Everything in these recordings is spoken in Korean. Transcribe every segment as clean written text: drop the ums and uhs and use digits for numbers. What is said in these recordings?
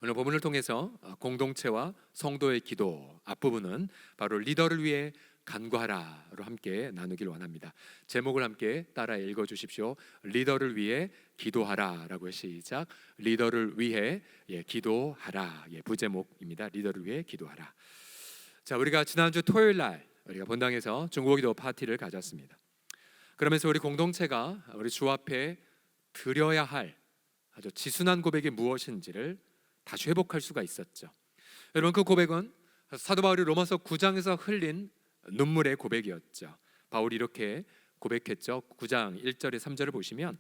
오늘 본문을 통해서 공동체와 성도의 기도 앞부분은 바로 리더를 위해 간구하라로 함께 나누길 원합니다. 제목을 함께 따라 읽어주십시오. 리더를 위해 기도하라라고 시작. 리더를 위해 기도하라. 부제목입니다. 리더를 위해 기도하라. 자, 우리가 지난주 토요일 날 우리가 본당에서 중보기도 파티를 가졌습니다. 그러면서 우리 공동체가 우리 주 앞에 드려야 할 아주 지순한 고백이 무엇인지를 다시 회복할 수가 있었죠. 여러분, 그 고백은 사도 바울이 로마서 9장에서 흘린 눈물의 고백이었죠. 바울이 이렇게 고백했죠. 9장 1절에 3절을 보시면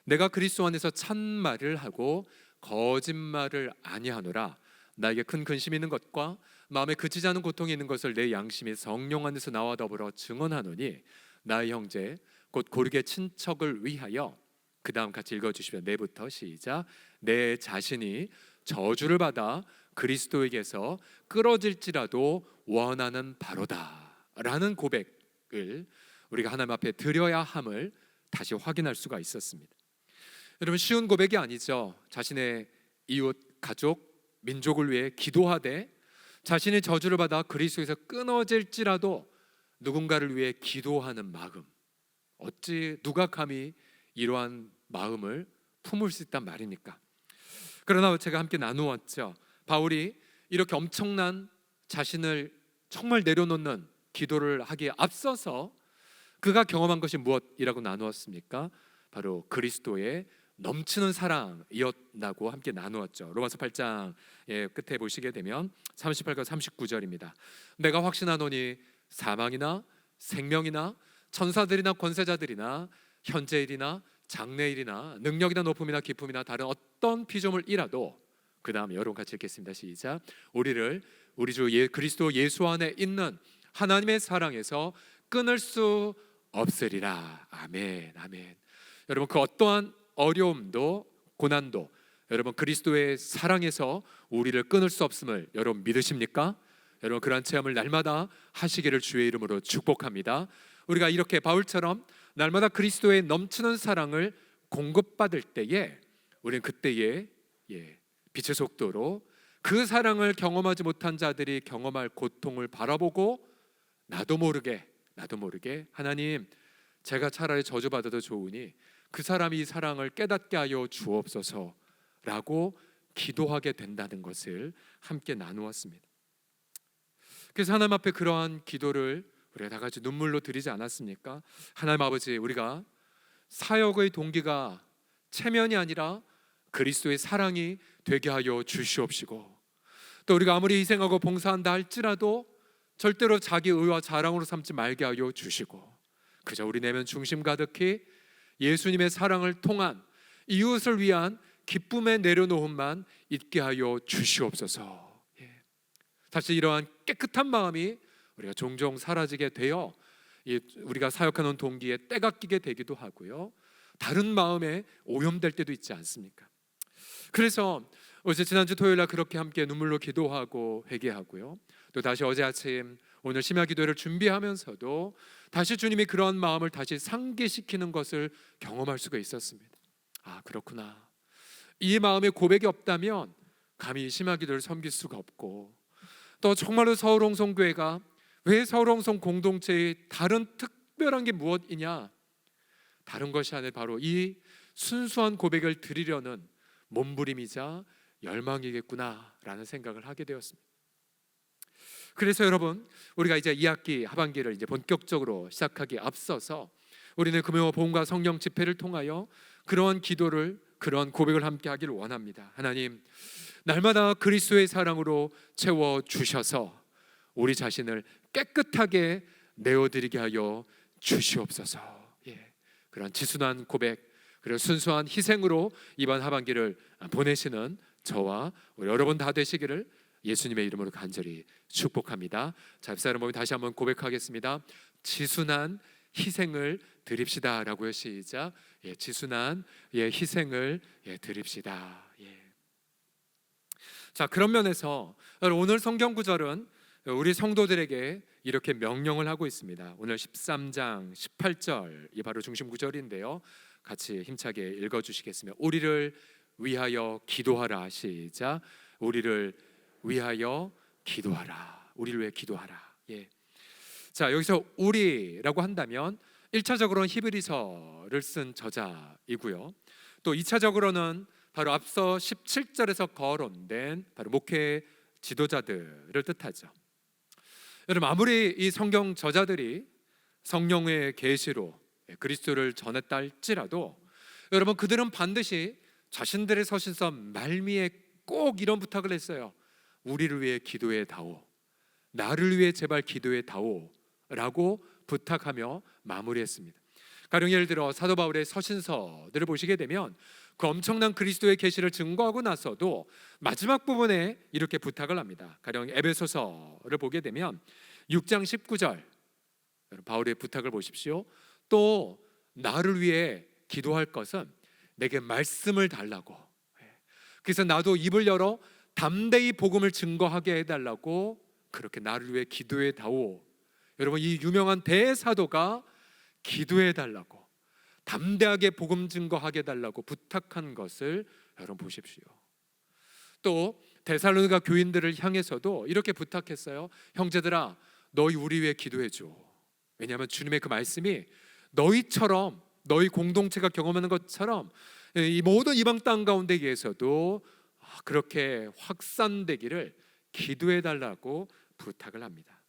내가 그리스도 안에서 참말을 하고 거짓말을 아니하노라. 나에게 큰 근심이 있는 것과 마음에 그치지 않은 고통이 있는 것을 내 양심이 성령 안에서 나와 더불어 증언하노니 나의 형제 곧 고르게 친척을 위하여, 그 다음 같이 읽어주시면 내부터 시작. 내 자신이 저주를 받아 그리스도에게서 끌어질지라도 원하는 바로다 라는 고백을 우리가 하나님 앞에 드려야 함을 다시 확인할 수가 있었습니다. 여러분, 쉬운 고백이 아니죠. 자신의 이웃, 가족, 민족을 위해 기도하되 자신의 저주를 받아 그리스도에서 끊어질지라도 누군가를 위해 기도하는 마음, 어찌 누가 감히 이러한 마음을 품을 수 있단 말입니까? 그러나 제가 함께 나누었죠. 바울이 이렇게 엄청난 자신을 정말 내려놓는 기도를 하기에 앞서서 그가 경험한 것이 무엇이라고 나누었습니까? 바로 그리스도의 넘치는 사랑이었다고 함께 나누었죠. 로마서 8장 끝에 보시게 되면 38과 39절입니다. 내가 확신하노니 사망이나 생명이나 천사들이나 권세자들이나 현재일이나 장래일이나 능력이나 높음이나 기쁨이나 다른 어떤 피조물이라도, 그 다음에 여러분 같이 읽겠습니다. 시작. 우리를 우리 주 그리스도 예수 안에 있는 하나님의 사랑에서 끊을 수 없으리라. 아멘, 아멘. 여러분, 그 어떠한 어려움도 고난도 여러분 그리스도의 사랑에서 우리를 끊을 수 없음을 여러분 믿으십니까? 여러분, 그러한 체험을 날마다 하시기를 주의 이름으로 축복합니다. 우리가 이렇게 바울처럼 날마다 그리스도의 넘치는 사랑을 공급받을 때에 우리는 그때에 빛의 속도로 그 사랑을 경험하지 못한 자들이 경험할 고통을 바라보고 나도 모르게 하나님, 제가 차라리 저주받아도 좋으니 그 사람이 이 사랑을 깨닫게 하여 주옵소서라고 기도하게 된다는 것을 함께 나누었습니다. 그래서 하나님 앞에 그러한 기도를 우리가 다 같이 눈물로 드리지 않았습니까? 하나님 아버지, 우리가 사역의 동기가 체면이 아니라 그리스도의 사랑이 되게 하여 주시옵시고, 또 우리가 아무리 희생하고 봉사한다 할지라도 절대로 자기 의와 자랑으로 삼지 말게 하여 주시고, 그저 우리 내면 중심 가득히 예수님의 사랑을 통한 이웃을 위한 기쁨의 내려놓음만 있게 하여 주시옵소서. 다시 이러한 깨끗한 마음이 우리가 종종 사라지게 되어 우리가 사역하는 동기에 때가 끼게 되기도 하고요, 다른 마음에 오염될 때도 있지 않습니까? 그래서 어제 지난주 토요일 날 그렇게 함께 눈물로 기도하고 회개하고요, 또 다시 어제 아침 오늘 심야 기도를 준비하면서도 다시 주님이 그런 마음을 다시 상기시키는 것을 경험할 수가 있었습니다. 아, 그렇구나. 이 마음의 고백이 없다면 감히 심야 기도를 섬길 수가 없고, 또 정말로 서울홍성교회가 왜 서울홍성 공동체의 다른 특별한 게 무엇이냐? 다른 것이 아니라 바로 이 순수한 고백을 드리려는 몸부림이자 열망이겠구나라는 생각을 하게 되었습니다. 그래서 여러분, 우리가 이제 2학기 하반기를 이제 본격적으로 시작하기에 앞서서 우리는 금요 복음과 성령 집회를 통하여 그러한 기도를, 그러한 고백을 함께 하기를 원합니다. 하나님, 날마다 그리스도의 사랑으로 채워 주셔서 우리 자신을 깨끗하게 내어드리게 하여 주시옵소서. 그런 지순한 고백, 그리고 순수한 희생으로 이번 하반기를 보내시는 저와 우리 여러분 다 되시기를 예수님의 이름으로 간절히 축복합니다. 자, 옆사람 보면 다시 한번 고백하겠습니다. 지순한 희생을 드립시다 라고요. 시작. 지순한 희생을 드립시다. 자, 그런 면에서 오늘 성경 구절은 우리 성도들에게 이렇게 명령을 하고 있습니다. 오늘 13장 18절이 바로 중심 구절인데요, 같이 힘차게 읽어주시겠습니다. 우리를 위하여 기도하라. 시작. 우리를 위하여 기도하라. 우리를 위해 기도하라. 예. 자, 여기서 우리라고 한다면 1차적으로는 히브리서를 쓴 저자이고요. 또 2차적으로는 바로 앞서 17절에서 거론된 바로 목회 지도자들을 뜻하죠. 여러분, 아무리 이 성경 저자들이 성령의 계시로 그리스도를 전했다 할지라도 여러분, 그들은 반드시 자신들의 서신서 말미에 꼭 이런 부탁을 했어요. 우리를 위해 기도해 다오. 나를 위해 제발 기도해 다오 라고 부탁하며 마무리했습니다. 가령 예를 들어 사도 바울의 서신서들을 보시게 되면 그 엄청난 그리스도의 계시를 증거하고 나서도 마지막 부분에 이렇게 부탁을 합니다. 가령 에베소서를 보게 되면 6장 19절 바울의 부탁을 보십시오. 또 나를 위해 기도할 것은 내게 말씀을 달라고. 그래서 나도 입을 열어 담대히 복음을 증거하게 해달라고 그렇게 나를 위해 기도해 다오. 여러분, 이 유명한 대사도가 기도해 달라고, 담대하게 복음 증거하게 해달라고 부탁한 것을 여러분 보십시오. 또 데살로니가 교인들을 향해서도 이렇게 부탁했어요. 형제들아, 너희 우리 위해 기도해 줘. 왜냐하면 주님의 그 말씀이 너희처럼, 너희 공동체가 경험하는 것처럼 이 모든 이방 땅 가운데에서도 그렇게 확산되기를 기도해 달라고 부탁을 합니다.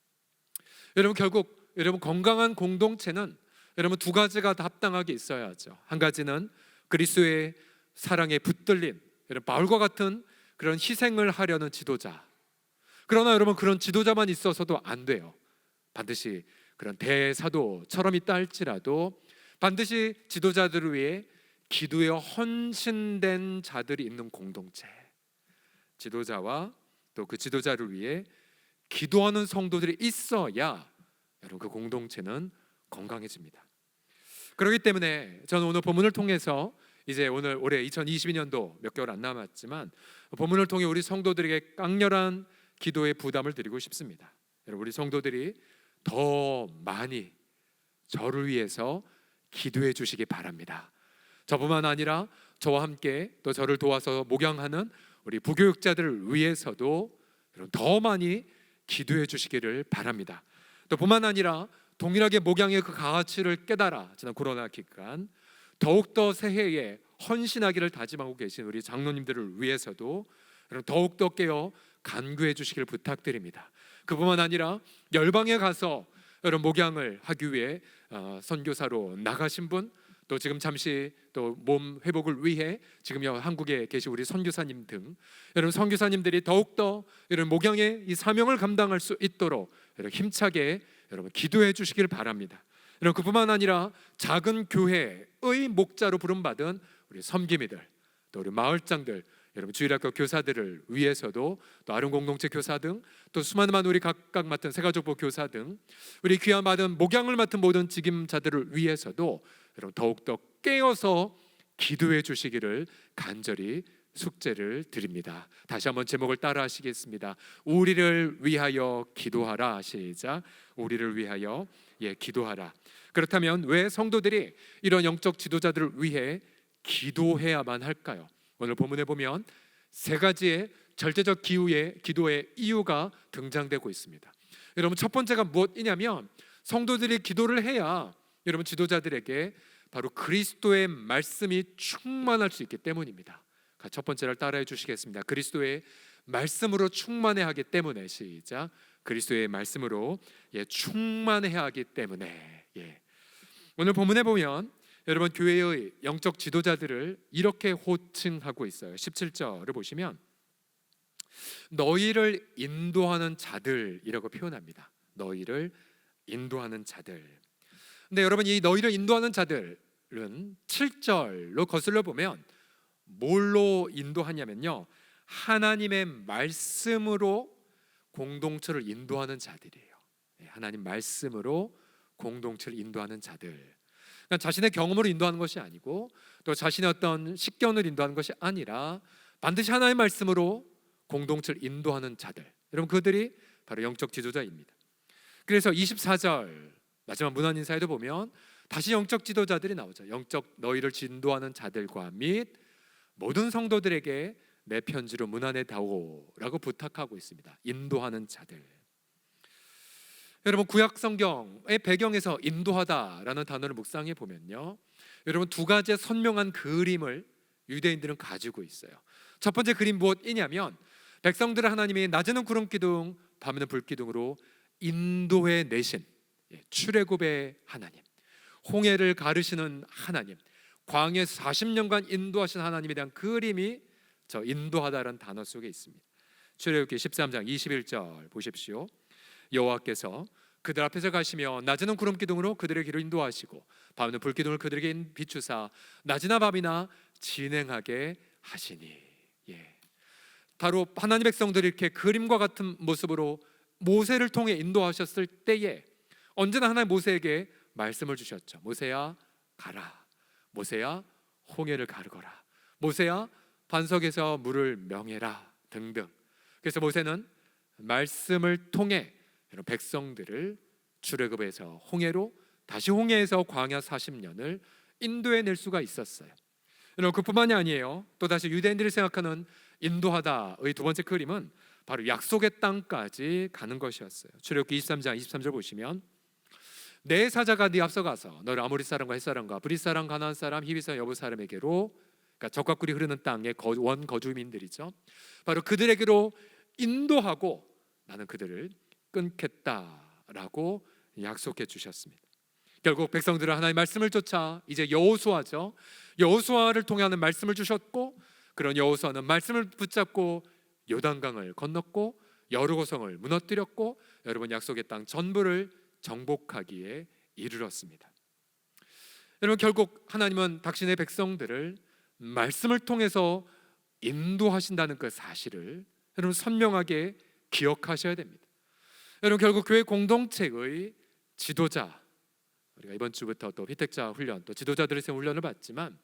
여러분, 결국 여러분 건강한 공동체는 여러분 두 가지가 다 합당하게 있어야죠. 한 가지는 그리스도의 사랑에 붙들린 여러분 바울과 같은 그런 희생을 하려는 지도자. 그러나 여러분, 그런 지도자만 있어서도 안 돼요. 반드시 그런 대사도처럼 있다 할지라도 반드시 지도자들을 위해 기도에 헌신된 자들이 있는 공동체, 지도자와 또 그 지도자를 위해 기도하는 성도들이 있어야 여러분 그 공동체는 건강해집니다. 그렇기 때문에 저는 오늘 본문을 통해서 이제 오늘 올해 2022년도 몇 개월 안 남았지만 본문을 통해 우리 성도들에게 깡렬한 기도의 부담을 드리고 싶습니다. 여러분, 우리 성도들이 더 많이 저를 위해서 기도해 주시기 바랍니다. 저뿐만 아니라 저와 함께 또 저를 도와서 목양하는 우리 부교육자들을 위해서도 더 많이 기도해 주시기를 바랍니다. 또 뿐만 아니라 동일하게 목양의 그 가치를 깨달아 지난 코로나 기간 더욱더 새해에 헌신하기를 다짐하고 계신 우리 장로님들을 위해서도 더욱더 깨어 간구해 주시길 부탁드립니다. 그뿐만 아니라 열방에 가서 여러분 목양을 하기 위해 선교사로 나가신 분, 또 지금 잠시 또 몸 회복을 위해 지금 한국에 계신 우리 선교사님 등 여러분 선교사님들이 더욱더 이런 목양의 이 사명을 감당할 수 있도록 여러분 힘차게 여러분 기도해 주시길 바랍니다. 여러분, 그뿐만 아니라 작은 교회의 목자로 부름받은 우리 섬김이들, 또 우리 마을장들, 여러분 주일학교 교사들을 위해서도 또 아름 공동체 교사 등 또 수많은 우리 각각 맡은 새가족부 교사 등 우리 귀한 받은 목양을 맡은 모든 직임자들을 위해서도 여러분 더욱더 깨어서 기도해 주시기를 간절히 숙제를 드립니다. 다시 한번 제목을 따라 하시겠습니다. 우리를 위하여 기도하라. 시작. 우리를 위하여 기도하라. 그렇다면 왜 성도들이 이런 영적 지도자들을 위해 기도해야만 할까요? 오늘 본문에 보면 세 가지의 절대적 기도의 이유가 등장되고 있습니다. 여러분, 첫 번째가 무엇이냐면 성도들이 기도를 해야 여러분 지도자들에게 바로 그리스도의 말씀이 충만할 수 있기 때문입니다. 첫 번째를 따라해 주시겠습니다. 그리스도의 말씀으로 충만해야 하기 때문에. 시작. 그리스도의 말씀으로 충만해야 하기 때문에. 오늘 본문에 보면 여러분 교회의 영적 지도자들을 이렇게 호칭하고 있어요. 17절을 보시면 너희를 인도하는 자들이라고 표현합니다. 너희를 인도하는 자들. 근데 여러분, 이 너희를 인도하는 자들은 7절로 거슬러 보면 뭘로 인도하냐면요, 하나님의 말씀으로 공동체를 인도하는 자들이에요. 하나님 말씀으로 공동체를 인도하는 자들. 그러니까 자신의 경험으로 인도하는 것이 아니고 또 자신의 어떤 식견을 인도하는 것이 아니라 반드시 하나님의 말씀으로 공동체를 인도하는 자들. 여러분, 그들이 바로 영적 지도자입니다. 그래서 24절 마지막 문안 인사에도 보면 다시 영적 지도자들이 나오죠. 영적 너희를 진도하는 자들과 및 모든 성도들에게 내 편지로 문 안에 다오라고 부탁하고 있습니다. 인도하는 자들. 여러분, 구약 성경의 배경에서 인도하다라는 단어를 묵상해 보면요, 여러분, 두 가지의 선명한 그림을 유대인들은 가지고 있어요. 첫 번째 그림 무엇이냐면, 백성들을 하나님이 낮에는 구름 기둥, 밤에는 불 기둥으로 인도해 내신 출애굽의 하나님, 홍해를 가르시는 하나님, 광야에서 40년간 인도하신 하나님에 대한 그림이 저 인도하다라는 단어 속에 있습니다. 출애굽기 13장 21절 보십시오. 여호와께서 그들 앞에서 가시며 낮에는 구름 기둥으로 그들의 길을 인도하시고 밤에는 불 기둥을 그들에게 비추사 낮이나 밤이나 진행하게 하시니. 바로 하나님 백성들이 이렇게 그림과 같은 모습으로 모세를 통해 인도하셨을 때에 언제나 하나님 모세에게 말씀을 주셨죠. 모세야 가라, 모세야 홍해를 가르거라, 모세야 반석에서 물을 명해라 등등. 그래서 모세는 말씀을 통해 백성들을 출애굽에서 홍해로, 다시 홍해에서 광야 40년을 인도해 낼 수가 있었어요. 여러분, 그뿐만이 아니에요. 또 다시 유대인들이 생각하는 인도하다의 두 번째 그림은 바로 약속의 땅까지 가는 것이었어요. 출애굽기 23장 23절 보시면, 내 사자가 네 앞서 가서 너를 아모리 사람과 헷 사람과 브릿 사람, 가나안 사람, 히비 사람, 여부 사람에게로, 그러니까 적과 꿀이 흐르는 땅의 원 거주민들이죠, 바로 그들에게로 인도하고 나는 그들을 끊겠다라고 약속해 주셨습니다. 결국 백성들은 하나님의 말씀을 쫓아 이제 여호수아죠, 여호수아를 통해 하는 말씀을 주셨고, 그런 여호수아는 말씀을 붙잡고 요단강을 건넜고 여리고성을 무너뜨렸고, 여러분, 약속의 땅 전부를 정복하기에 이르렀습니다. 여러분, 결국 하나님은 당신의 백성들을 말씀을 통해서 인도하신다는 그 사실을 여러분 선명하게 기억하셔야 됩니다. 여러분, 결국 교회 공동체의 지도자, 우리가 이번 주부터 또 피택자 훈련, 또 지도자들의 훈련을 받지만,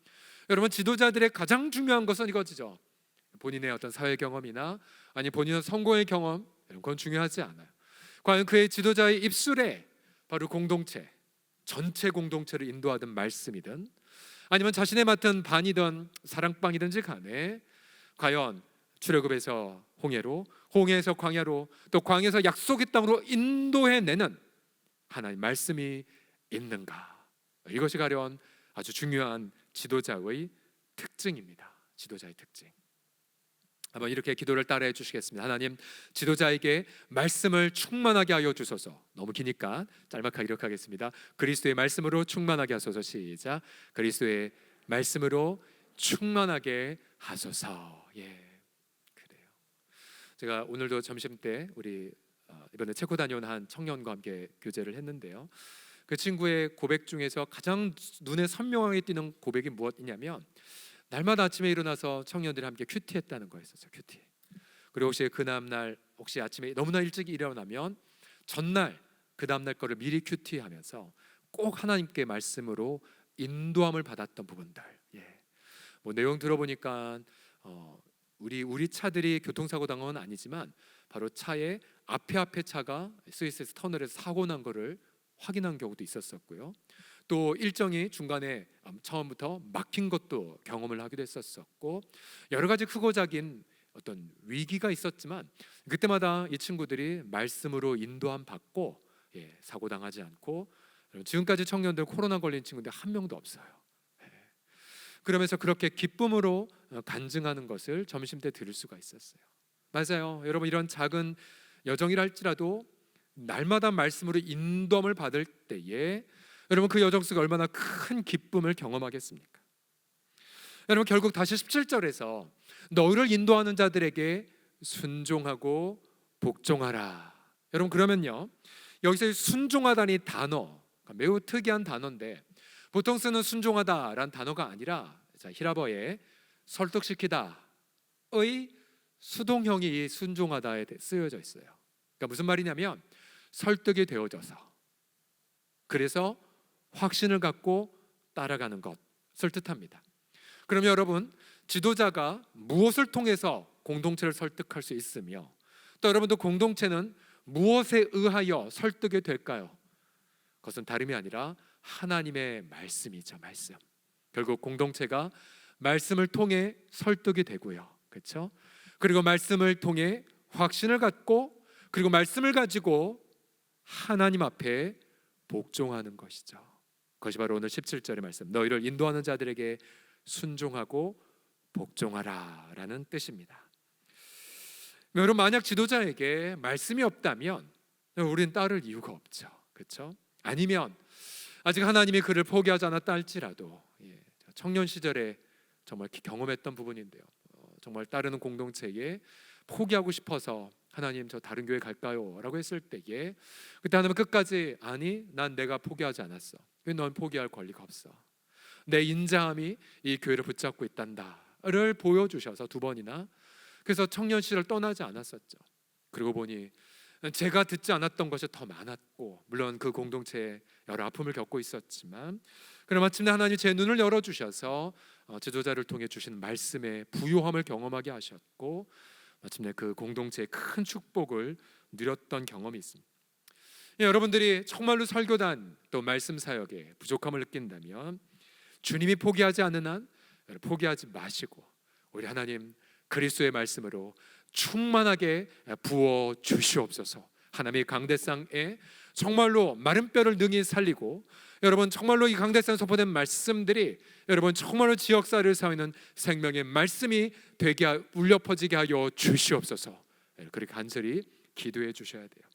여러분, 지도자들의 가장 중요한 것은 이거죠. 본인의 어떤 사회 경험이나 아니 본인의 성공의 경험, 그건 중요하지 않아요. 과연 그의 지도자의 입술에 바로 공동체, 전체 공동체를 인도하던 말씀이든 아니면 자신의 맡은 반이든 사랑방이든지 간에 과연 출애굽에서 홍해로, 홍해에서 광야로, 또 광야에서 약속의 땅으로 인도해내는 하나님의 말씀이 있는가, 이것이 가련 아주 중요한 지도자의 특징입니다. 지도자의 특징. 한번 이렇게 기도를 따라해 주시겠습니다. 하나님, 지도자에게 말씀을 충만하게 하여 주소서. 너무 기니까 짤막하게 이렇게 하겠습니다. 그리스도의 말씀으로 충만하게 하소서. 시작. 그리스도의 말씀으로 충만하게 하소서. 그래요. 제가 오늘도 점심 때 우리 이번에 체코 다녀온 한 청년과 함께 교제를 했는데요, 그 친구의 고백 중에서 가장 눈에 선명하게 띄는 고백이 무엇이냐면, 날마다 아침에 일어나서 청년들이 함께 큐티했다는 거였어요. 큐티. 그리고 혹시 그 다음날 혹시 아침에 너무나 일찍 일어나면 전날 그 다음날 거를 미리 큐티하면서 꼭 하나님께 말씀으로 인도함을 받았던 부분들. 뭐 내용 들어보니까 우리 차들이 교통사고 당한 건 아니지만 바로 차에 앞에 차가 스위스에서 터널에서 사고 난 거를 확인한 경우도 있었었고요. 또 일정이 중간에 처음부터 막힌 것도 경험을 하기도 했었었고, 여러 가지 크고 작은 어떤 위기가 있었지만 그때마다 이 친구들이 말씀으로 인도함 받고 사고 당하지 않고, 지금까지 청년들 코로나 걸린 친구들 한 명도 없어요. 그러면서 그렇게 기쁨으로 간증하는 것을 점심 때 들을 수가 있었어요. 맞아요. 여러분, 이런 작은 여정이라 할지라도 날마다 말씀으로 인도함을 받을 때에 여러분, 그 여정 속에 얼마나 큰 기쁨을 경험하겠습니까? 여러분, 결국 다시 17절에서 너를 인도하는 자들에게 순종하고 복종하라. 여러분, 그러면요, 여기서 순종하다는 단어, 매우 특이한 단어인데, 보통 쓰는 순종하다라는 단어가 아니라 히라버에 설득시키다의 수동형이 이 순종하다에 쓰여져 있어요. 그러니까 무슨 말이냐면, 설득이 되어져서, 그래서 확신을 갖고 따라가는 것을 뜻합니다. 그럼 여러분, 지도자가 무엇을 통해서 공동체를 설득할 수 있으며, 또 여러분도 공동체는 무엇에 의하여 설득이 될까요? 그것은 다름이 아니라 하나님의 말씀이죠. 말씀. 결국 공동체가 말씀을 통해 설득이 되고요, 그렇죠? 그리고 말씀을 통해 확신을 갖고, 그리고 말씀을 가지고 하나님 앞에 복종하는 것이죠. 그것이 바로 오늘 17절의 말씀, 너희를 인도하는 자들에게 순종하고 복종하라 라는 뜻입니다. 여러분, 만약 지도자에게 말씀이 없다면 우리는 따를 이유가 없죠. 그렇죠? 아니면 아직 하나님이 그를 포기하지 않았다 할지라도, 청년 시절에 정말 경험했던 부분인데요, 정말 따르는 공동체에 포기하고 싶어서 하나님 저 다른 교회 갈까요? 라고 했을 때에 그때 하나님은 끝까지 아니, 난 내가 포기하지 않았어. 넌 포기할 권리가 없어. 내 인자함이 이 교회를 붙잡고 있단다를 보여주셔서 두 번이나, 그래서 청년 시절 떠나지 않았었죠. 그러고 보니 제가 듣지 않았던 것이 더 많았고, 물론 그 공동체에 여러 아픔을 겪고 있었지만, 그럼 마침내 하나님 제 눈을 열어주셔서 지도자를 통해 주신 말씀의 부요함을 경험하게 하셨고, 마침내 그 공동체의 큰 축복을 누렸던 경험이 있습니다. 여러분들이 정말로 설교단 또 말씀 사역에 부족함을 느낀다면 주님이 포기하지 않는 한 포기하지 마시고, 우리 하나님 그리스도의 말씀으로 충만하게 부어 주시옵소서. 하나님의 강대상에 정말로 마른 뼈를 능히 살리고, 여러분 정말로 이 강대상에 선포된 말씀들이 여러분 정말로 지역사회를 살리는 생명의 말씀이 되게 울려 퍼지게 하여 주시옵소서. 그렇게 간절히 기도해 주셔야 돼요.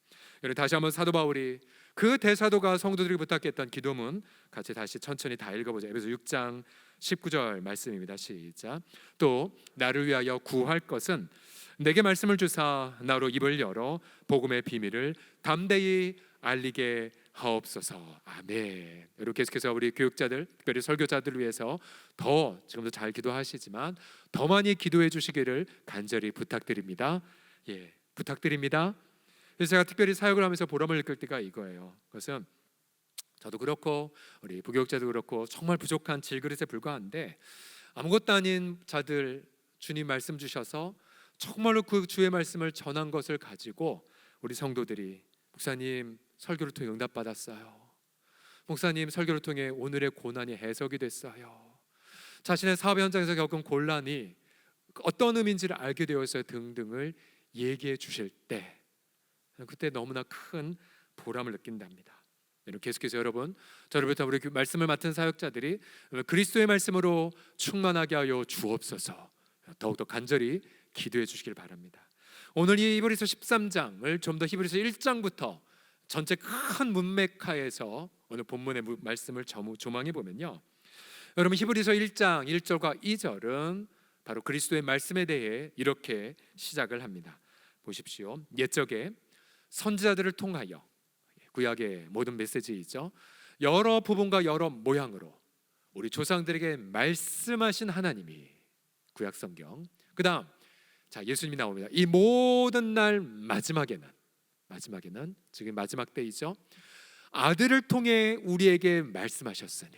여러분, 다시 한번 사도 바울이 그 대사도가 성도들이 부탁했던 기도문 같이 다시 천천히 다 읽어보자. 에베소 6장 19절 말씀입니다. 시작. 또 나를 위하여 구할 것은 내게 말씀을 주사 나로 입을 열어 복음의 비밀을 담대히 알리게 하옵소서. 아멘. 여러분, 계속해서 우리 교육자들, 특별히 설교자들을 위해서 더 지금도 잘 기도하시지만 더 많이 기도해 주시기를 간절히 부탁드립니다. 부탁드립니다. 그래서 제가 특별히 사역을 하면서 보람을 느낄 때가 이거예요. 그것은 저도 그렇고 우리 부교육자도 그렇고 정말 부족한 질그릇에 불과한데, 아무것도 아닌 자들 주님 말씀 주셔서 정말로 그 주의 말씀을 전한 것을 가지고 우리 성도들이 목사님 설교를 통해 응답받았어요, 목사님 설교를 통해 오늘의 고난이 해석이 됐어요, 자신의 사업 현장에서 겪은 곤란이 어떤 의미인지를 알게 되었어요 등등을 얘기해 주실 때 그때 너무나 큰 보람을 느낀답니다. 계속해서 여러분, 저를 비롯한 우리 말씀을 맡은 사역자들이 그리스도의 말씀으로 충만하게 하여 주옵소서. 더욱더 간절히 기도해 주시길 바랍니다. 오늘 이 히브리서 13장을 좀 더 히브리서 1장부터 전체 큰 문맥하에서 오늘 본문의 말씀을 조망해 보면요, 여러분 히브리서 1장 1절과 2절은 바로 그리스도의 말씀에 대해 이렇게 시작을 합니다. 보십시오. 옛적에 선지자들을 통하여, 구약의 모든 메시지이죠, 여러 부분과 여러 모양으로 우리 조상들에게 말씀하신 하나님이 구약 성경, 그 다음 예수님이 나옵니다. 이 모든 날 마지막에는 지금 마지막 때이죠, 아들을 통해 우리에게 말씀하셨으니,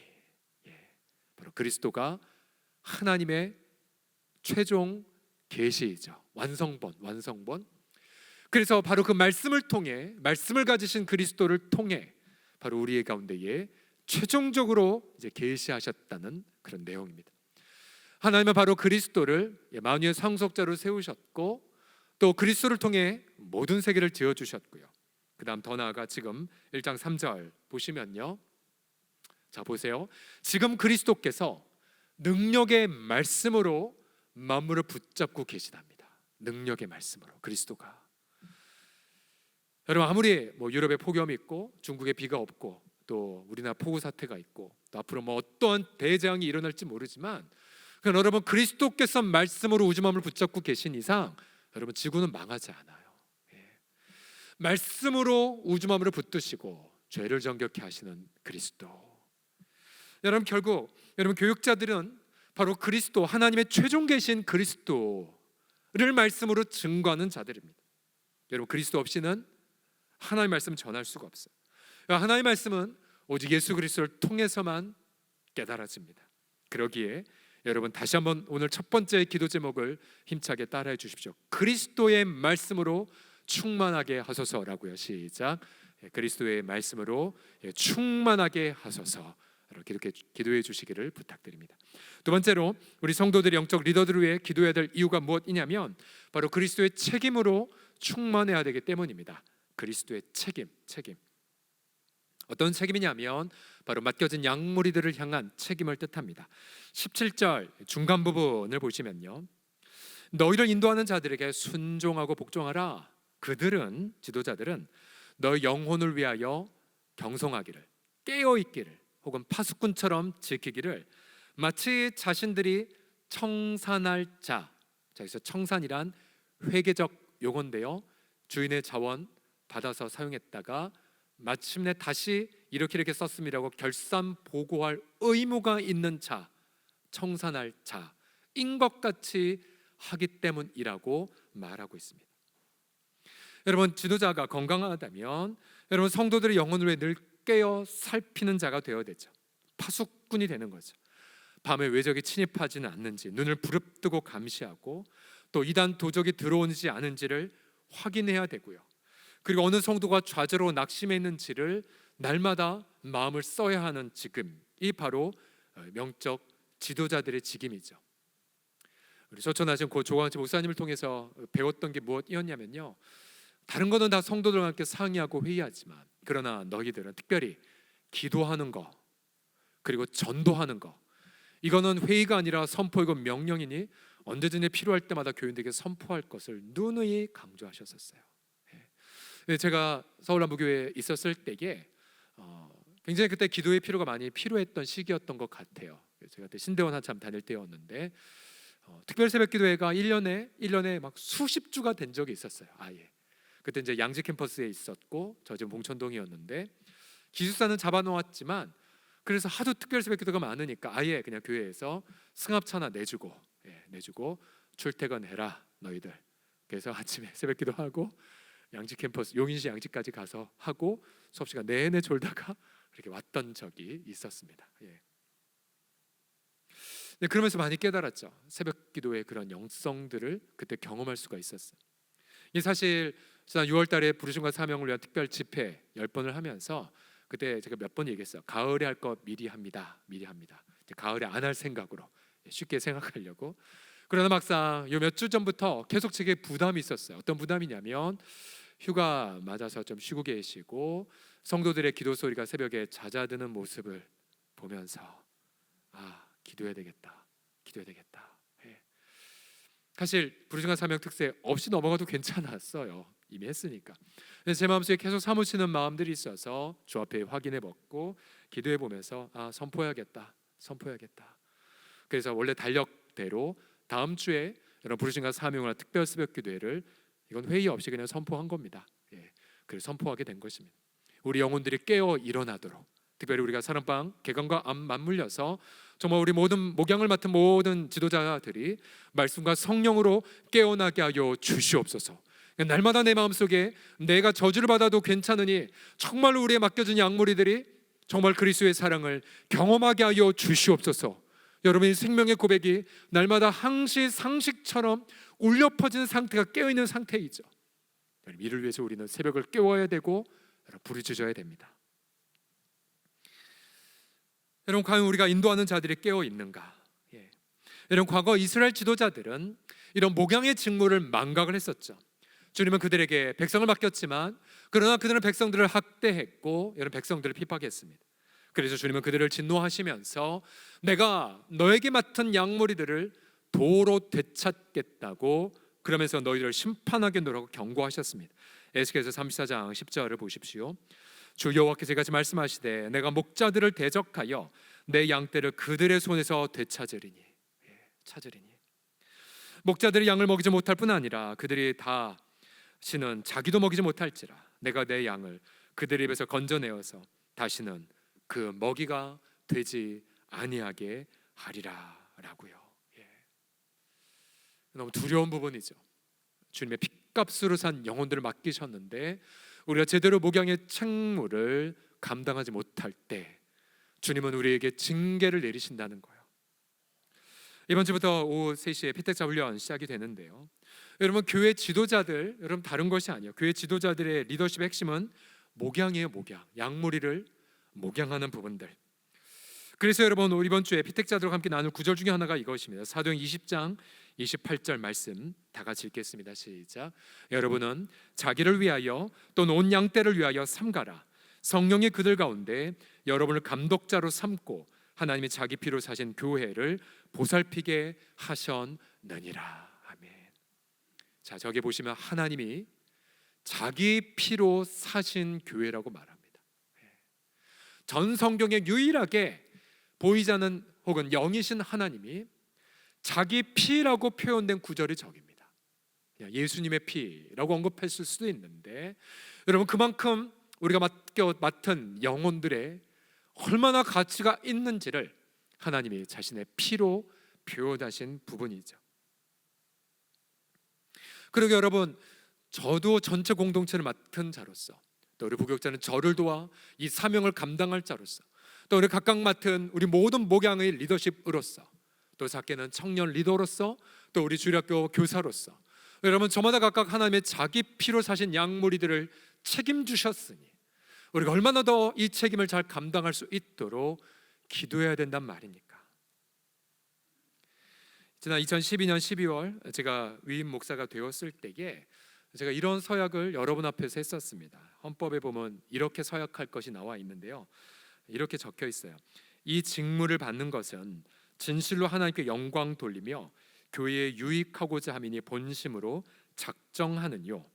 바로 그리스도가 하나님의 최종 계시이죠. 완성본. 그래서 바로 그 말씀을 통해, 말씀을 가지신 그리스도를 통해 바로 우리의 가운데에 최종적으로 이제 계시하셨다는 그런 내용입니다. 하나님은 바로 그리스도를 만유의 상속자로 세우셨고, 또 그리스도를 통해 모든 세계를 지어 주셨고요. 그 다음 더 나아가 지금 1장 3절 보시면요, 자 보세요. 지금 그리스도께서 능력의 말씀으로 만물을 붙잡고 계시답니다. 능력의 말씀으로 그리스도가. 여러분, 아무리 유럽에 폭염이 있고 중국에 비가 없고 또 우리나라 폭우 사태가 있고 또 앞으로 어떠한 대재앙이 일어날지 모르지만, 그러니까 여러분 그리스도께서 말씀으로 우주만물을 붙잡고 계신 이상 여러분 지구는 망하지 않아요. 말씀으로 우주만물을 붙드시고 죄를 정결케 하시는 그리스도. 여러분, 결국 여러분 교육자들은 바로 그리스도, 하나님의 최종 계신 그리스도를 말씀으로 증거하는 자들입니다. 여러분, 그리스도 없이는 하나님의 말씀 전할 수가 없어요. 하나님의 말씀은 오직 예수 그리스도를 통해서만 깨달아집니다. 그러기에 여러분 다시 한번 오늘 첫 번째 기도 제목을 힘차게 따라해 주십시오. 그리스도의 말씀으로 충만하게 하소서라고요. 시작. 그리스도의 말씀으로 충만하게 하소서. 이렇게 기도해 주시기를 부탁드립니다. 두 번째로 우리 성도들이 영적 리더들을 위해 기도해야 될 이유가 무엇이냐면 바로 그리스도의 책임으로 충만해야 되기 때문입니다. 그리스도의 책임. 어떤 책임이냐면 바로 맡겨진 양무리들을 향한 책임을 뜻합니다. 17절 중간 부분을 보시면요, 너희를 인도하는 자들에게 순종하고 복종하라. 그들은, 지도자들은 너희 영혼을 위하여 경성하기를, 깨어있기를, 혹은 파수꾼처럼 지키기를, 마치 자신들이 청산할 자, 여기서 청산이란 회계적 용어인데요, 주인의 자원 받아서 사용했다가 마침내 다시 이렇게 썼음이라고 결산 보고할 의무가 있는 자, 청산할 자인 것 같이 하기 때문이라고 말하고 있습니다. 여러분, 지도자가 건강하다면 여러분 성도들의 영혼을 위해 늘 깨어 살피는 자가 되어야 되죠. 파수꾼이 되는 거죠. 밤에 외적이 침입하지는 않는지 눈을 부릅뜨고 감시하고 또 이단 도적이 들어오는지 않은지를 확인해야 되고요. 그리고 어느 성도가 좌절로 낙심해 있는지를 날마다 마음을 써야 하는 직임이 바로 영적 지도자들의 직임이죠. 우리 소천하신 고 조광치 목사님을 통해서 배웠던 게 무엇이었냐면요, 다른 거는 다 성도들과 함께 상의하고 회의하지만 그러나 너희들은 특별히 기도하는 거 그리고 전도하는 거, 이거는 회의가 아니라 선포이고 명령이니 언제든지 필요할 때마다 교인들에게 선포할 것을 누누이 강조하셨었어요. 제가 서울남부교회에 있었을 때에 굉장히 그때 기도의 필요가 많이 필요했던 시기였던 것 같아요. 제가 그때 신대원 한참 다닐 때였는데 특별 새벽 기도회가 1년에 막 수십 주가 된 적이 있었어요. 아예. 그때 이제 양지 캠퍼스에 있었고 저 지금 봉천동이었는데 기숙사는 잡아놓았지만 그래서 하도 특별 새벽 기도가 많으니까 아예 그냥 교회에서 승합차 하나 내주고 출퇴근해라 너희들. 그래서 아침에 새벽 기도하고 양지 캠퍼스 용인시 양지까지 가서 하고 수업 시간 내내 졸다가 이렇게 왔던 적이 있었습니다. 네, 그러면서 많이 깨달았죠. 새벽 기도의 그런 영성들을 그때 경험할 수가 있었어요. 사실 지난 6월달에 부르심과 사명을 위한 특별 집회 10번을 하면서 그때 제가 몇 번 얘기했어요. 가을에 할 거 미리 합니다. 가을에 안 할 생각으로 쉽게 생각하려고. 그러나 막상 요 몇 주 전부터 계속 제게 부담이 있었어요. 어떤 부담이냐면 휴가 맞아서 좀 쉬고 계시고 성도들의 기도 소리가 새벽에 잦아드는 모습을 보면서 기도해야 되겠다. 사실 부르심과 사명 특세 없이 넘어가도 괜찮았어요. 이미 했으니까. 제 마음속에 계속 사무치는 마음들이 있어서 주 앞에 확인해 보고 기도해 보면서 선포해야겠다. 그래서 원래 달력대로 다음 주에 여러분 부르심과 사명과 특별 새벽 기도회를 이건 회의 없이 그냥 선포한 겁니다. 그래서 선포하게 된 것입니다. 우리 영혼들이 깨어 일어나도록, 특별히 우리가 사랑방 개관과 맞물려서 정말 우리 모든 목양을 맡은 모든 지도자들이 말씀과 성령으로 깨어나게 하여 주시옵소서. 날마다 내 마음속에 내가 저주를 받아도 괜찮으니 정말로 우리의 맡겨진 양무리들이 정말 그리스도의 사랑을 경험하게 하여 주시옵소서. 여러분의 생명의 고백이 날마다 항시 상식처럼 울려 퍼지는 상태가 깨어있는 상태이죠. 이를 위해서 우리는 새벽을 깨워야 되고 부르짖어야 됩니다. 여러분, 과연 우리가 인도하는 자들이 깨어 있는가? 여러분, 과거 이스라엘 지도자들은 이런 목양의 직무를 망각을 했었죠. 주님은 그들에게 백성을 맡겼지만 그러나 그들은 백성들을 학대했고 여러분 백성들을 핍박했습니다. 그래서 주님은 그들을 진노하시면서 내가 너에게 맡은 양무리들을 도로 되찾겠다고 그러면서 너희를 심판하겠노라고 경고하셨습니다. 에스겔서 34장 10절을 보십시오. 주 여호와께서 이같이 말씀하시되 내가 목자들을 대적하여 내 양떼를 그들의 손에서 되찾으리니. 목자들이 양을 먹이지 못할 뿐 아니라 그들이 다시는 자기도 먹이지 못할지라 내가 내 양을 그들 입에서 건져내어서 다시는 그 먹이가 되지 아니하게 하리라라고요. 너무 두려운 부분이죠. 주님의 핏값으로 산 영혼들을 맡기셨는데 우리가 제대로 목양의 책무를 감당하지 못할 때 주님은 우리에게 징계를 내리신다는 거예요. 이번 주부터 오후 3시에 피택자 훈련 시작이 되는데요. 여러분, 교회 지도자들, 여러분 다른 것이 아니에요. 교회 지도자들의 리더십의 핵심은 목양이에요. 목양, 양무리를 목양하는 부분들. 그래서 여러분, 이번 주에 피택자들과 함께 나눌 구절 중에 하나가 이것입니다. 사도행 20장 28절 말씀 다 같이 읽겠습니다. 시작. 여러분은 자기를 위하여 또 온 양떼를 위하여 삼가라. 성령이 그들 가운데 여러분을 감독자로 삼고 하나님이 자기 피로 사신 교회를 보살피게 하셨느니라. 아멘. 자, 저기 보시면 하나님이 자기 피로 사신 교회라고 말합니다. 전 성경에 유일하게 보이지 않는 혹은 영이신 하나님이 자기 피라고 표현된 구절이 저깁니다. 예수님의 피라고 언급했을 수도 있는데, 여러분, 그만큼 우리가 맡은 영혼들의 얼마나 가치가 있는지를 하나님이 자신의 피로 표현하신 부분이죠. 그리고 여러분, 저도 전체 공동체를 맡은 자로서, 또 우리 부교육자는 저를 도와 이 사명을 감당할 자로서, 또 우리 각각 맡은 우리 모든 목양의 리더십으로서, 또 작게는 청년 리더로서, 또 우리 주일학교 교사로서, 여러분, 저마다 각각 하나님의 자기 피로 사신 양무리들을 책임주셨으니 우리가 얼마나 더 이 책임을 잘 감당할 수 있도록 기도해야 된단 말입니까? 지난 2012년 12월 제가 위임 목사가 되었을 때에 제가 이런 서약을 여러분 앞에서 했었습니다. 헌법에 보면 이렇게 서약할 것이 나와 있는데요, 이렇게 적혀 있어요. 이 직무를 받는 것은 진실로 하나님께 영광 돌리며 교회에 유익하고자 함이니 본심으로 작정하느뇨,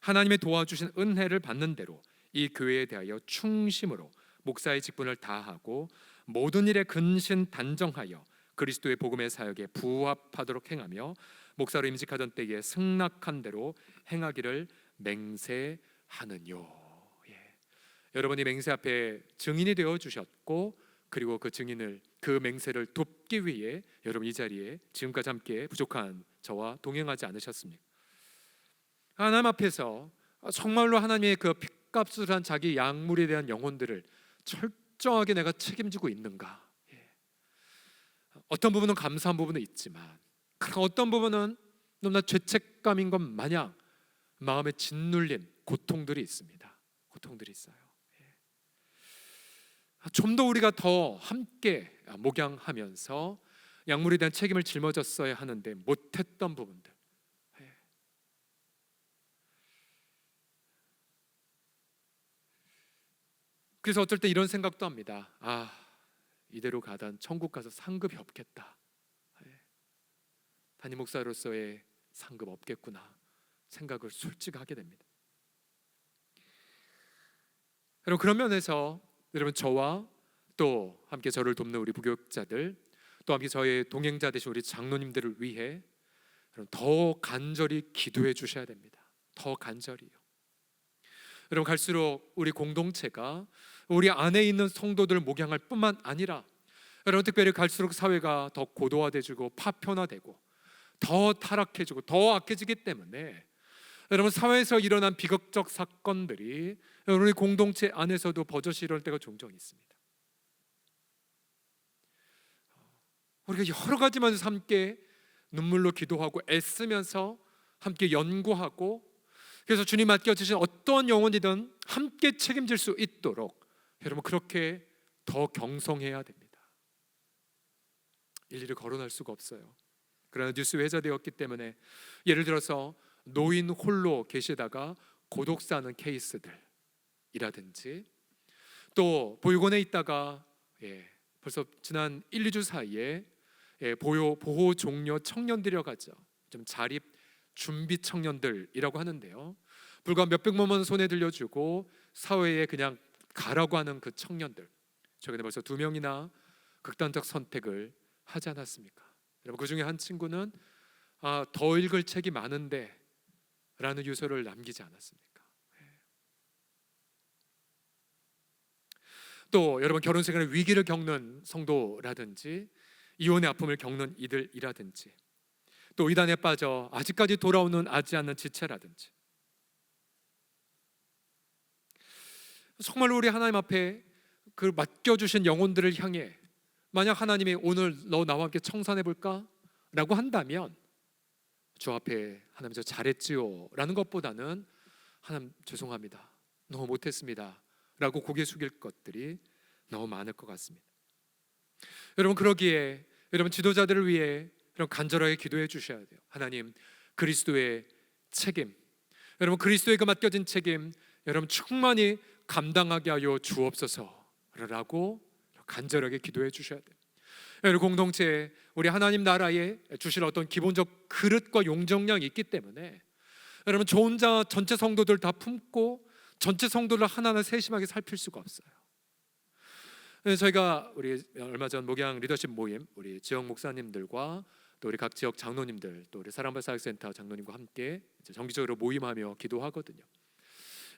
하나님의 도와주신 은혜를 받는 대로 이 교회에 대하여 충심으로 목사의 직분을 다하고 모든 일에 근신 단정하여 그리스도의 복음의 사역에 부합하도록 행하며 목사로 임직하던 때에 승낙한 대로 행하기를 맹세하느뇨. 여러분이 맹세 앞에 증인이 되어 주셨고, 그리고 그 증인을, 그 맹세를 돕기 위해 여러분 이 자리에 지금까지 함께 부족한 저와 동행하지 않으셨습니까? 하나님 앞에서 정말로 하나님의 그 핏값을 한 자기 양물에 대한 영혼들을 철저하게 내가 책임지고 있는가? 어떤 부분은 감사한 부분은 있지만, 어떤 부분은 너무나 죄책감인 것 마냥 마음에 짓눌린 고통들이 있습니다. 고통들이 있어요. 좀 더 우리가 더 함께 목양하면서 양물에 대한 책임을 짊어졌어야 하는데 못했던 부분들, 그래서 어쩔 때 이런 생각도 합니다. 이대로 가다 천국 가서 상급이 없겠다, 담임 목사로서의 상급 없겠구나 생각을 솔직히 하게 됩니다. 여러분, 그런 면에서 여러분, 저와 또 함께 저를 돕는 우리 부교육자들, 또 함께 저의 동행자 되신 우리 장로님들을 위해 더 간절히 기도해 주셔야 됩니다. 더 간절히요. 여러분, 갈수록 우리 공동체가 우리 안에 있는 성도들을 목양할 뿐만 아니라, 여러분, 특별히 갈수록 사회가 더 고도화되고 파편화되고 더 타락해지고 더 악해지기 때문에 여러분, 사회에서 일어난 비극적 사건들이 우리 공동체 안에서도 버젓이 일어날 때가 종종 있습니다. 우리가 여러 가지 면에서 함께 눈물로 기도하고 애쓰면서 함께 연구하고, 그래서 주님 맡겨주신 어떤 영혼이든 함께 책임질 수 있도록 여러분, 그렇게 더 경성해야 됩니다. 일일이 거론할 수가 없어요. 그러나 뉴스 회자되었기 때문에, 예를 들어서 노인 홀로 계시다가 고독 사는 케이스들이라든지, 또 보육원에 있다가 벌써 지난 1, 2주 사이에 보호 종료 청년들이라고 하죠. 좀 자립 준비 청년들이라고 하는데요, 불과 몇백만 원 손에 들려주고 사회에 그냥 가라고 하는 그 청년들, 최근에 벌써 2명이나 극단적 선택을 하지 않았습니까? 여러분, 그 중에 한 친구는 더 읽을 책이 많은데 라는 유서를 남기지 않았습니까? 또 여러분, 결혼 생활에 위기를 겪는 성도라든지 이혼의 아픔을 겪는 이들이라든지, 또 이단에 빠져 아직까지 돌아오는 아지 않는 지체라든지, 정말로 우리 하나님 앞에 그 맡겨주신 영혼들을 향해 만약 하나님이 오늘 너 나와 함께 청산해 볼까? 라고 한다면 주 앞에 하나님 저 잘했지요 라는 것보다는 하나님 죄송합니다, 너무 못했습니다 라고 고개 숙일 것들이 너무 많을 것 같습니다. 여러분, 그러기에 여러분 지도자들을 위해 여러분 간절하게 기도해 주셔야 돼요. 하나님, 그리스도의 책임, 여러분 그리스도에게 그 맡겨진 책임 여러분 충만히 감당하게 하여 주옵소서라고 간절하게 기도해 주셔야 돼요. 여러분, 공동체에 우리 하나님 나라에 주실 어떤 기본적 그릇과 용정량이 있기 때문에 여러분 저 혼자 전체 성도들 다 품고 전체 성도를 하나하나 세심하게 살필 수가 없어요. 저희가 우리 얼마 전 목양 리더십 모임, 우리 지역 목사님들과 또 우리 각 지역 장로님들, 또 우리 사랑받 사역센터 장로님과 함께 정기적으로 모임하며 기도하거든요.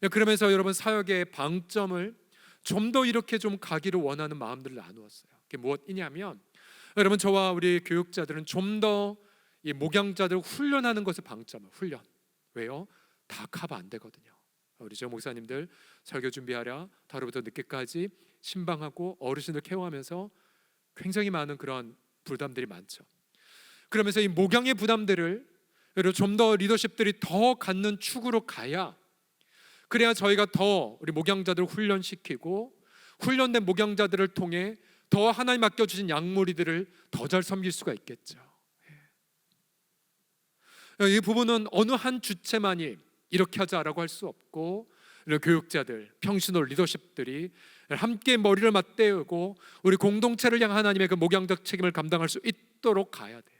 그러면서 여러분 사역의 방점을 좀 더 이렇게 좀 가기를 원하는 마음들을 나누었어요. 그게 무엇이냐면 여러분 저와 우리 교육자들은 좀 더 이 목양자들 훈련하는 것을 방점을 훈련. 왜요? 다 커버 안 되거든요. 우리 지역 목사님들 설교 준비하랴 하루부터 늦게까지 신방하고 어르신들 케어하면서 굉장히 많은 그런 부담들이 많죠. 그러면서 이 목양의 부담들을 좀 더 리더십들이 더 갖는 축으로 가야, 그래야 저희가 더 우리 목양자들을 훈련시키고 훈련된 목양자들을 통해 더 하나님 맡겨주신 양무리들을 더 잘 섬길 수가 있겠죠. 이 부분은 어느 한 주체만이 이렇게 하자라고 할 수 없고 교육자들, 평신호 리더십들이 함께 머리를 맞대고 우리 공동체를 향한 하나님의 그 목양적 책임을 감당할 수 있도록 가야 돼요.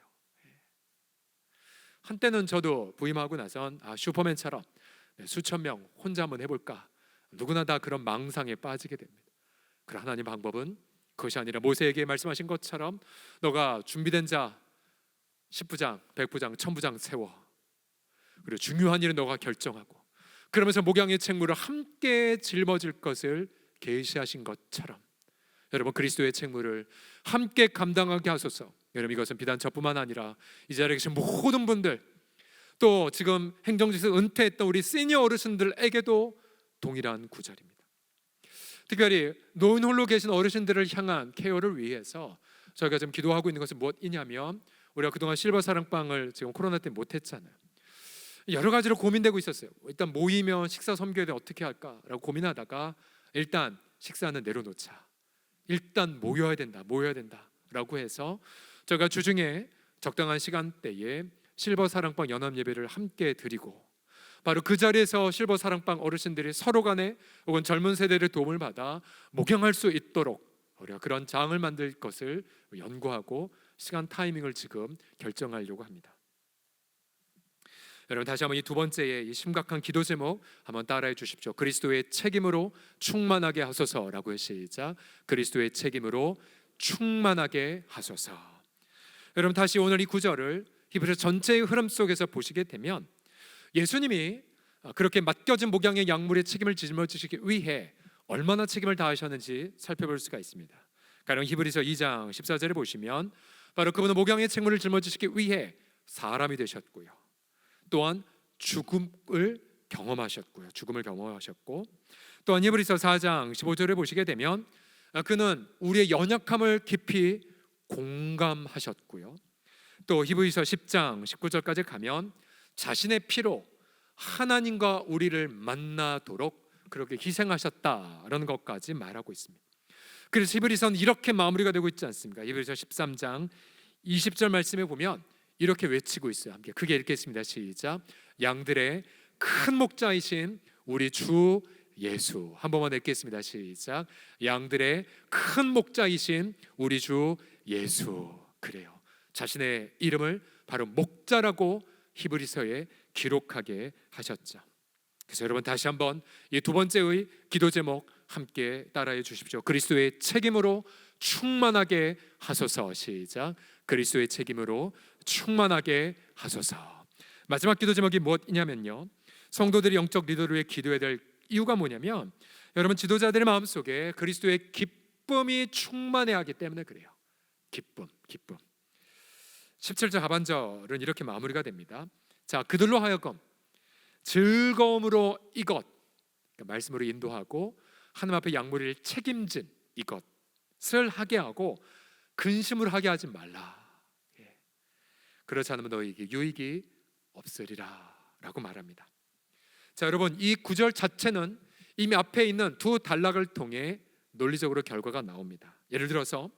한때는 저도 부임하고 나선 슈퍼맨처럼 수천 명 혼자 한번 해볼까, 누구나 다 그런 망상에 빠지게 됩니다. 그러나 하나님 방법은 그것이 아니라 모세에게 말씀하신 것처럼 너가 준비된 자 10부장, 100부장, 1000부장 세워. 그리고 중요한 일은 너가 결정하고, 그러면서 목양의 책무를 함께 짊어질 것을 계시하신 것처럼 여러분 그리스도의 책무를 함께 감당하게 하소서. 여러분 이것은 비단 저뿐만 아니라 이 자리에 계신 모든 분들, 또 지금 행정직에서 은퇴했던 우리 시니어 어르신들에게도 동일한 구절입니다. 특별히 노인 홀로 계신 어르신들을 향한 케어를 위해서 저희가 지금 기도하고 있는 것은 무엇이냐면, 우리가 그동안 실버 사랑방을 지금 코로나 때문에 못했잖아요. 여러 가지로 고민되고 있었어요. 일단 모이면 식사 섬겨야 돼, 어떻게 할까라고 고민하다가 일단 식사는 내려놓자, 일단 모여야 된다라고 해서 저희가 주중에 적당한 시간대에 실버 사랑방 연합 예배를 함께 드리고, 바로 그 자리에서 실버 사랑방 어르신들이 서로 간에 혹은 젊은 세대의 도움을 받아 목양할 수 있도록 우리가 그런 장을 만들 것을 연구하고 시간 타이밍을 지금 결정하려고 합니다. 여러분 다시 한번 이 두 번째의 이 심각한 기도 제목 한번 따라해 주십시오. 그리스도의 책임으로 충만하게 하소서라고 시작. 그리스도의 책임으로 충만하게 하소서. 여러분 다시 오늘 이 구절을 히브리서 전체의 흐름 속에서 보시게 되면 예수님이 그렇게 맡겨진 목양의 양물의 책임을 짊어지시기 위해 얼마나 책임을 다하셨는지 살펴볼 수가 있습니다. 가령 히브리서 2장 14절에 보시면 바로 그분은 목양의 책무를 짊어지시기 위해 사람이 되셨고요, 또한 죽음을 경험하셨고, 또한 히브리서 4장 15절에 보시게 되면 그는 우리의 연약함을 깊이 공감하셨고요, 또 히브리서 10장 19절까지 가면 자신의 피로 하나님과 우리를 만나도록 그렇게 희생하셨다라는 것까지 말하고 있습니다. 그래서 히브리서는 이렇게 마무리가 되고 있지 않습니까? 히브리서 13장 20절 말씀에 보면 이렇게 외치고 있어요. 함께 크게 읽겠습니다. 시작. 양들의 큰 목자이신 우리 주 예수. 한 번만 읽겠습니다. 시작. 양들의 큰 목자이신 우리 주 예수. 그래요. 자신의 이름을 바로 목자라고 히브리서에 기록하게 하셨죠. 그래서 여러분 다시 한번 이 두 번째의 기도 제목 함께 따라해 주십시오. 그리스도의 책임으로 충만하게 하소서. 시작. 그리스도의 책임으로 충만하게 하소서. 마지막 기도 제목이 무엇이냐면요, 성도들이 영적 리더를 위해 기도해야 될 이유가 뭐냐면, 여러분 지도자들의 마음속에 그리스도의 기쁨이 충만해야 하기 때문에 그래요. 기쁨. 17절 하반절은 이렇게 마무리가 됩니다. 자, 그들로 하여금 즐거움으로 이것, 그러니까 말씀으로 인도하고 하나님 앞에 양무리를 책임진 이것을 하게 하고 근심을 하게 하지 말라. 그렇지 않으면 너희에게 유익이 없으리라 라고 말합니다. 자, 여러분 이 구절 자체는 이미 앞에 있는 두 단락을 통해 논리적으로 결과가 나옵니다. 예를 들어서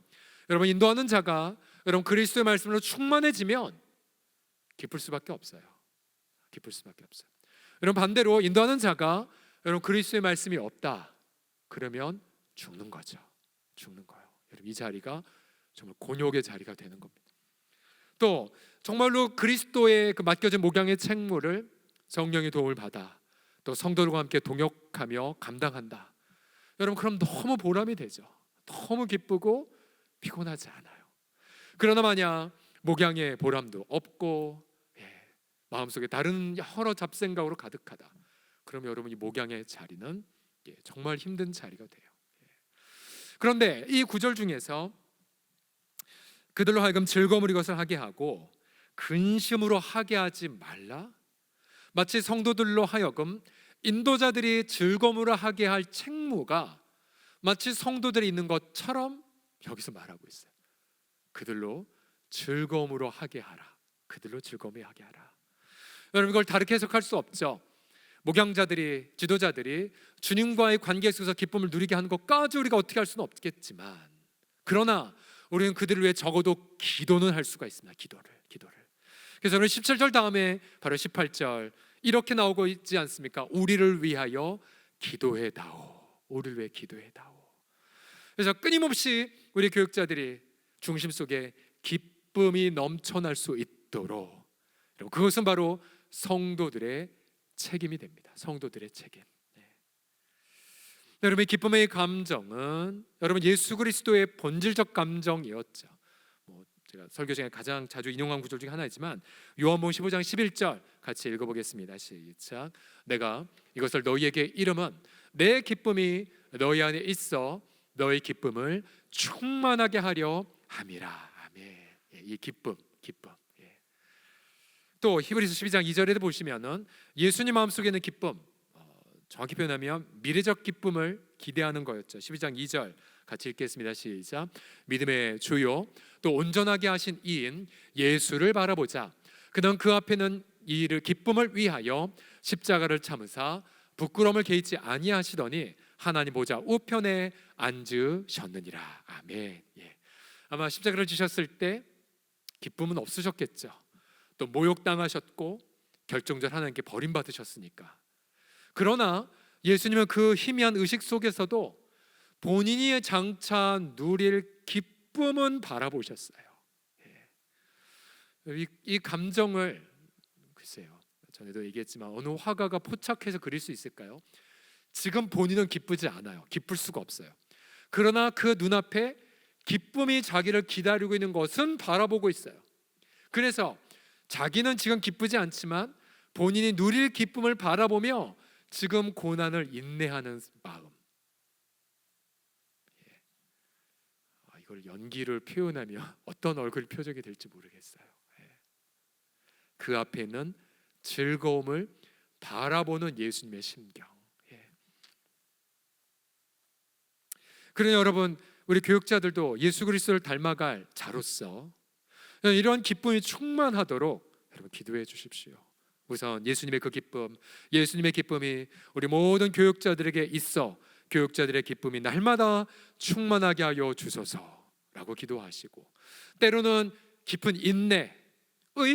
여러분, 인도하는 자가 여러분 그리스도의 말씀으로 충만해지면 기쁠 수밖에 없어요. 기쁠 수밖에 없어요. 여러분, 반대로 인도하는 자가 여러분 그리스도의 말씀이 없다 그러면 죽는 거죠. 죽는 거예요. 여러분, 이 자리가 정말 곤욕의 자리가 되는 겁니다. 또 정말로 그리스도의 그 맡겨진 목양의 책무를 성령의 도움을 받아 또 성도들과 함께 동역하며 감당한다. 여러분, 그럼 너무 보람이 되죠. 너무 기쁘고 피곤하지 않아요. 그러나 만약 목양의 보람도 없고 마음속에 다른 여러 잡생각으로 가득하다, 그럼 여러분 이 목양의 자리는 정말 힘든 자리가 돼요. 그런데 이 구절 중에서 그들로 하여금 즐거움으로 이것을 하게 하고 근심으로 하게 하지 말라, 마치 성도들로 하여금 인도자들이 즐거움으로 하게 할 책무가 마치 성도들이 있는 것처럼 여기서 말하고 있어요. 그들로 즐거움으로 하게 하라. 그들로 즐거움에 하게 하라. 여러분, 이걸 다르게 해석할 수 없죠. 목양자들이, 지도자들이 주님과의 관계 속에서 기쁨을 누리게 하는 것까지 우리가 어떻게 할 수는 없겠지만, 그러나 우리는 그들을 위해 적어도 기도는 할 수가 있습니다. 기도를. 그래서 오늘 17절 다음에 바로 18절 이렇게 나오고 있지 않습니까? 우리를 위하여 기도해다오. 우리를 위해 기도해다오. 그래서 끊임없이 우리 교육자들이 중심 속에 기쁨이 넘쳐날 수 있도록, 그것은 바로 성도들의 책임이 됩니다. 성도들의 책임. 여러분의 기쁨의 감정은 여러분 예수 그리스도의 본질적 감정이었죠. 제가 설교 중에 가장 자주 인용한 구절 중에 하나이지만 요한복음 15장 11절 같이 읽어보겠습니다. 시작. 내가 이것을 너희에게 이름은 내 기쁨이 너희 안에 있어 너희 기쁨을 충만하게 하려 함이라. 아멘. 이 기쁨. 또 히브리서 12장 2절에도 보시면은 예수님 마음속에 있는 기쁨, 정확히 표현하면 미래적 기쁨을 기대하는 거였죠. 12장 2절 같이 읽겠습니다. 시작. 믿음의 주요 또 온전하게 하신 이인 예수를 바라보자. 그는 그 앞에는 이 일을 기쁨을 위하여 십자가를 참으사 부끄러움을 개의치 아니하시더니 하나님 보좌 우편에 앉으셨느니라. 아멘. 아마 십자가를 지셨을 때 기쁨은 없으셨겠죠. 또 모욕당하셨고 결정적으로 하나님께 버림받으셨으니까. 그러나 예수님은 그 희미한 의식 속에서도 본인이 장차 누릴 기쁨은 바라보셨어요. 이 감정을 글쎄요, 전에도 얘기했지만 어느 화가가 포착해서 그릴 수 있을까요? 지금 본인은 기쁘지 않아요. 기쁠 수가 없어요. 그러나 그 눈앞에 기쁨이 자기를 기다리고 있는 것은 바라보고 있어요. 그래서 자기는 지금 기쁘지 않지만 본인이 누릴 기쁨을 바라보며 지금 고난을 인내하는 마음. 이걸 연기를 표현하면 어떤 얼굴 표정이 될지 모르겠어요. 그 앞에는 즐거움을 바라보는 예수님의 심경. 그러나 여러분, 우리 교육자들도 예수 그리스도를 닮아갈 자로서 이런 기쁨이 충만하도록 여러분 기도해 주십시오. 우선 예수님의 그 기쁨, 예수님의 기쁨이 우리 모든 교육자들에게 있어 교육자들의 기쁨이 날마다 충만하게 하여 주소서라고 기도하시고, 때로는 깊은 인내의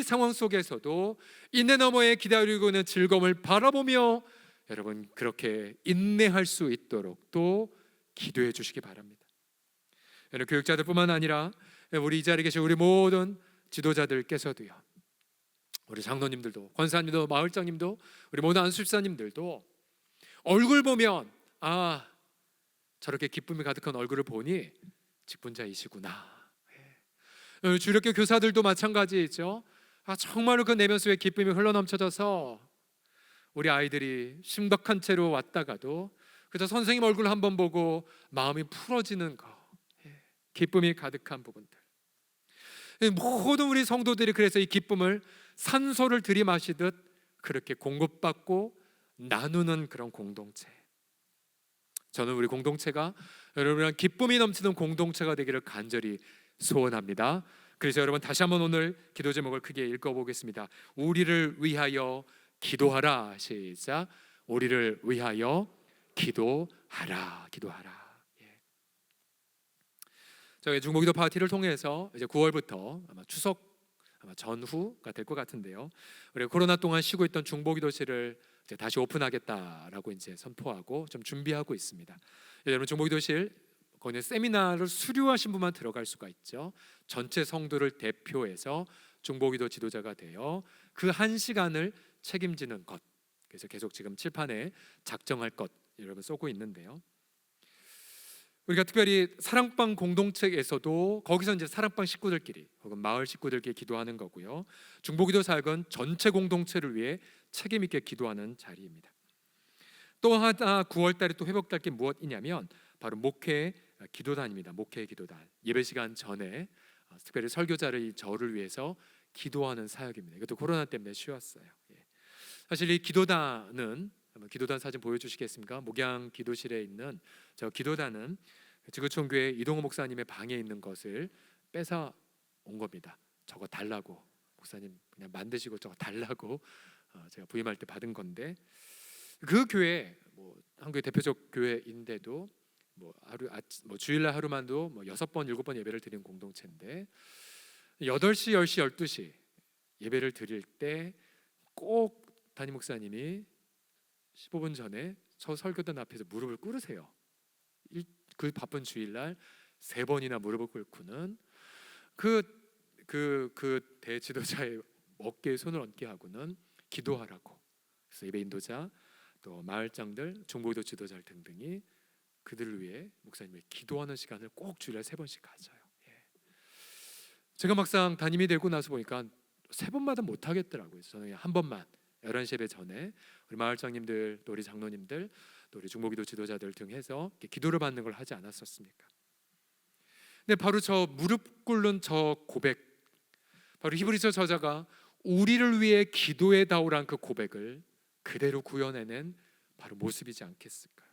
상황 속에서도 인내 너머에 기다리고 있는 즐거움을 바라보며 여러분 그렇게 인내할 수 있도록 또 기도해 주시기 바랍니다. 여러분, 교육자들뿐만 아니라 우리 이 자리에 계신 우리 모든 지도자들께서도요, 우리 장로님들도, 권사님도, 마을장님도, 우리 모든 안수집사님들도 얼굴 보면 저렇게 기쁨이 가득한 얼굴을 보니 직분자이시구나. 주일학교 교사들도 마찬가지죠. 정말로 그 내면 속에 기쁨이 흘러넘쳐져서 우리 아이들이 심각한 채로 왔다가도 그저 선생님 얼굴 한번 보고 마음이 풀어지는 거, 기쁨이 가득한 부분들. 모든 우리 성도들이 그래서 이 기쁨을 산소를 들이마시듯 그렇게 공급받고 나누는 그런 공동체. 저는 우리 공동체가 여러분이랑 기쁨이 넘치는 공동체가 되기를 간절히 소원합니다. 그래서 여러분 다시 한번 오늘 기도 제목을 크게 읽어보겠습니다. 우리를 위하여 기도하라. 시작. 우리를 위하여 기도하라. 저희 중보기도 파티를 통해서 이제 9월부터 아마 추석 전후가 될 것 같은데요. 우리 코로나 동안 쉬고 있던 중보기도실을 이제 다시 오픈하겠다라고 이제 선포하고 좀 준비하고 있습니다. 여러분 중보기도실 거기는 세미나를 수료하신 분만 들어갈 수가 있죠. 전체 성도를 대표해서 중보기도 지도자가 되어 그 한 시간을 책임지는 것. 그래서 계속 지금 칠판에 작정할 것 여러분 쏘고 있는데요. 우리가 특별히 사랑방 공동체에서도 거기서 이제 사랑방 식구들끼리 혹은 마을 식구들끼리 기도하는 거고요. 중보기도 사역은 전체 공동체를 위해 책임 있게 기도하는 자리입니다. 또 하나 9월 달에 또 회복될 게 무엇이냐면 바로 목회 기도단입니다. 목회 기도단. 예배 시간 전에 특별히 설교자를 저를 위해서 기도하는 사역입니다. 이것도 코로나 때문에 쉬웠어요. 사실 이 기도단은 기도단 사진 보여주시겠습니까? 목양 기도실에 있는 저 기도단은 지구촌교회 이동호 목사님의 방에 있는 것을 뺏어 온 겁니다. 저거 달라고 목사님 그냥 만드시고 저거 달라고 제가 부임할 때 받은 건데 그 교회 한국의 대표적 교회인데도 주일날 하루만도 6번 7번 예배를 드린 공동체인데 8시 10시 12시 예배를 드릴 때 꼭 담임 목사님이 15분 전에 저 설교단 앞에서 무릎을 꿇으세요. 그 바쁜 주일날 3번이나 무릎을 꿇고는 그 대지도자의 어깨에 손을 얹게 하고는 기도하라고. 그래서 예배 인도자 또 마을장들, 중보기도 지도자 등등이 그들을 위해 목사님이 기도하는 시간을 꼭 주일날 3번씩 가져요. 제가 막상 담임이 되고 나서 보니까 3번마다 못 하겠더라고요. 저는 한 번만 11시 예배 전에 우리 마을장님들 또 우리 장로님들 또 우리 중보기도 지도자들 등 해서 기도를 받는 걸 하지 않았었습니까? 근데 바로 저 무릎 꿇는 저 고백, 바로 히브리서 저자가 우리를 위해 기도해 다오란 그 고백을 그대로 구현해낸 바로 모습이지 않겠을까요?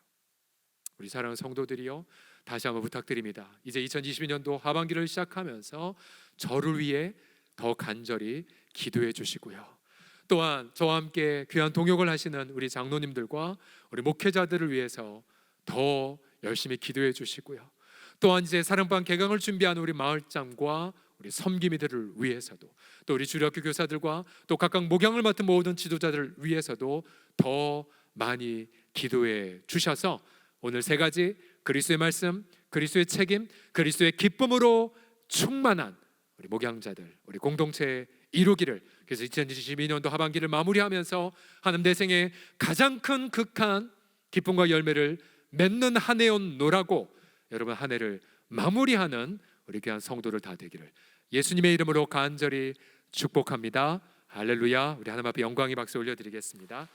우리 사랑하는 성도들이요, 다시 한번 부탁드립니다. 이제 2022년도 하반기를 시작하면서 저를 위해 더 간절히 기도해 주시고요. 또한 저와 함께 귀한 동역을 하시는 우리 장로님들과 우리 목회자들을 위해서 더 열심히 기도해 주시고요. 또한 이제 사랑방 개강을 준비하는 우리 마을장과 우리 섬김이들을 위해서도 또 우리 주일학교 교사들과 또 각각 목양을 맡은 모든 지도자들을 위해서도 더 많이 기도해 주셔서 오늘 3가지 그리스도의 말씀, 그리스도의 책임, 그리스도의 기쁨으로 충만한 우리 목양자들, 우리 공동체 이루기를, 그래서 2022년도 하반기를 마무리하면서 하나님 내 생에 가장 큰 극한 기쁨과 열매를 맺는 한 해였노라고 여러분 한 해를 마무리하는 우리 귀한 성도들 다 되기를 예수님의 이름으로 간절히 축복합니다. 할렐루야. 우리 하나님 앞에 영광의 박수 올려드리겠습니다.